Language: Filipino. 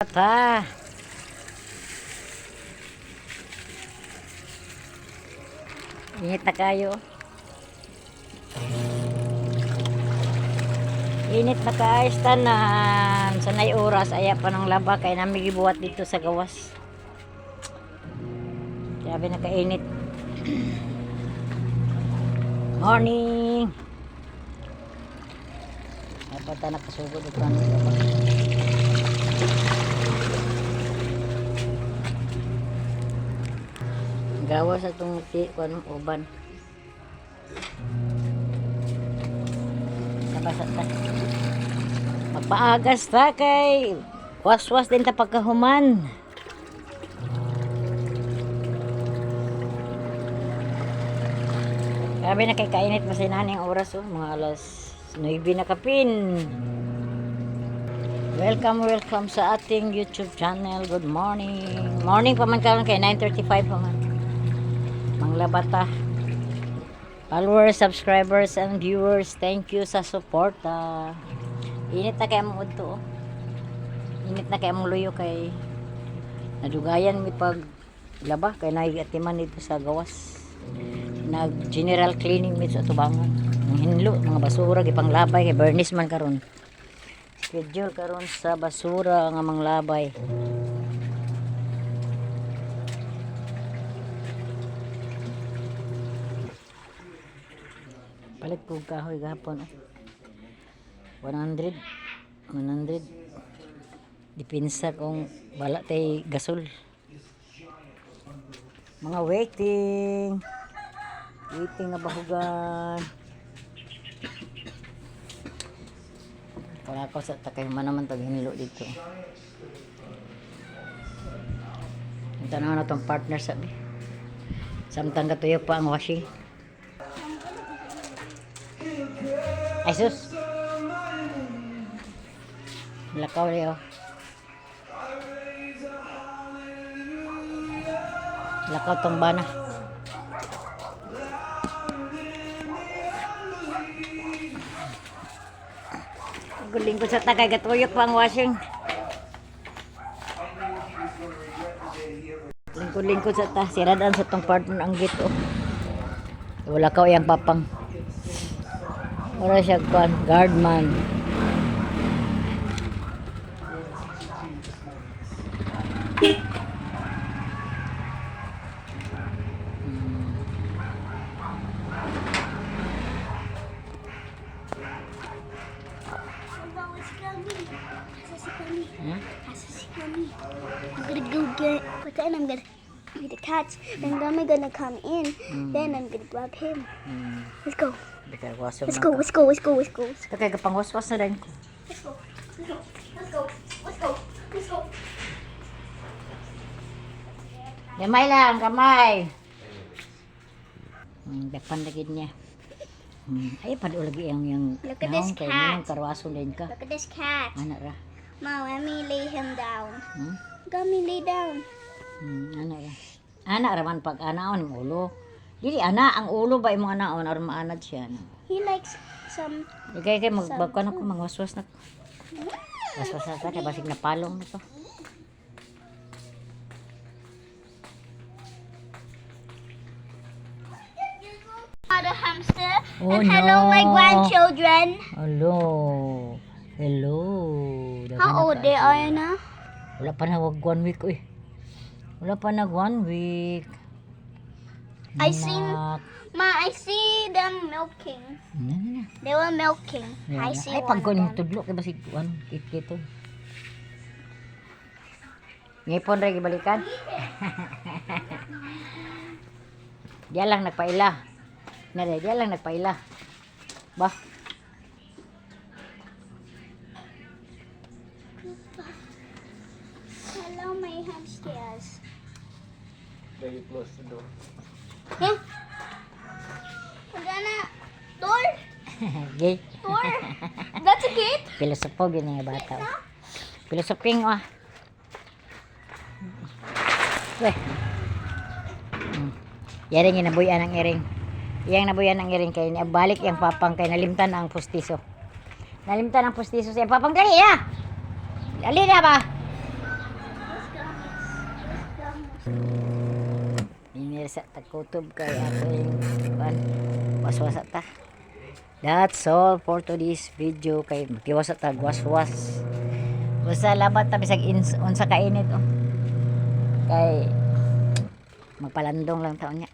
bata. Init na kayo. Init na kaayos tanan. Sanay oras aya pa ng laba kay nami gibuhat dito sa gawas. Grabe na kainit. Morning. Dapat na nakasugod ito ang laba. Gawas atong uban. Magpaagas ta kay waswas din ta pagkahuman. Grabe na kay kainit masinaning oras mga alas 9 na kapin. Welcome sa ating YouTube channel. Good morning. Morning pa man karon kay 9:35 pa man. Manglabata. Followers, subscribers, and viewers, thank you sa suporta. Init na kaya mong udto. Init na kaya mong luyo kay nadugayan mi pag laba kay naiatiman dito sa gawas. Nag general cleaning mi sa tubangan. Ang hinlo, mga basura gipanglabay kay Bernice man karon. Schedule karon sa basura nga manglabay. Palit po kahoy gahapon. 100 dipinsa kung wala tay gasol. Mga waiting na bahugan. Wala ko sa takay man naman tag hinilo dito. Ito na itong partner sabi. Samtang katuyo pa ang washing. Ay sus. Lakaw niyo. Lakaw tong bana. Guling ko sa tagay gatuyok pa ang washing. Lingkod sa ta. Siradaan sa tong partner ang gito. Wala ka yang papang. Ora siya kan guardman. I'm gonna go get, but then I'm gonna get the cats, and then I'm gonna come in. Then I'm gonna grab him. Let's go. Let's go. Kaya kapang waswas na rin ko. Let's go. Gamay lang, gamay. Dapan lagi niya. Ay, padulagi yung Look at this cat. Karwaso din ka. Look at this cat. Anak ra. Mom, let me lay him down. Let me lay down. Anak ra. Anak ra man pag anaon ang ulo. Dili ana ang ulo ba imong anaon aron maanad siya. He likes some. Kay magbagkan ako mangwaswas na. Waswas na kay basig na palong nito. The hamster. Oh, and hello, no. my grandchildren. Hello. How old they are now? Wala pa na wag 1 week oy. Wala pa nag 1 week. I see them milking. They were milking. I see Ay, one pag of them. tudlo kay basig kito. Ngipon ra gibalikan. Diya lang nagpaila. Diya lang nagpaila. Ba? Hello, my hamsters. There you close the door. Huh? Gana door? Gay. Door? That's a gate? Pilosopo gini nga bata. Pilosoping Weh. Yari nga nabuyan ang iring. Iyang nabuyan ang iring kay balik yang papang kay nalimtan ang pustiso. Nalimtan ang pustiso siya. Papang dali na! Dali na ba? Ingir sa tagkutob kay ating waswas ta. That's all for today's video kay makiwas ta waswas. Basta labat ta bisag unsa kainit oh. Kay magpalandong lang taon niya.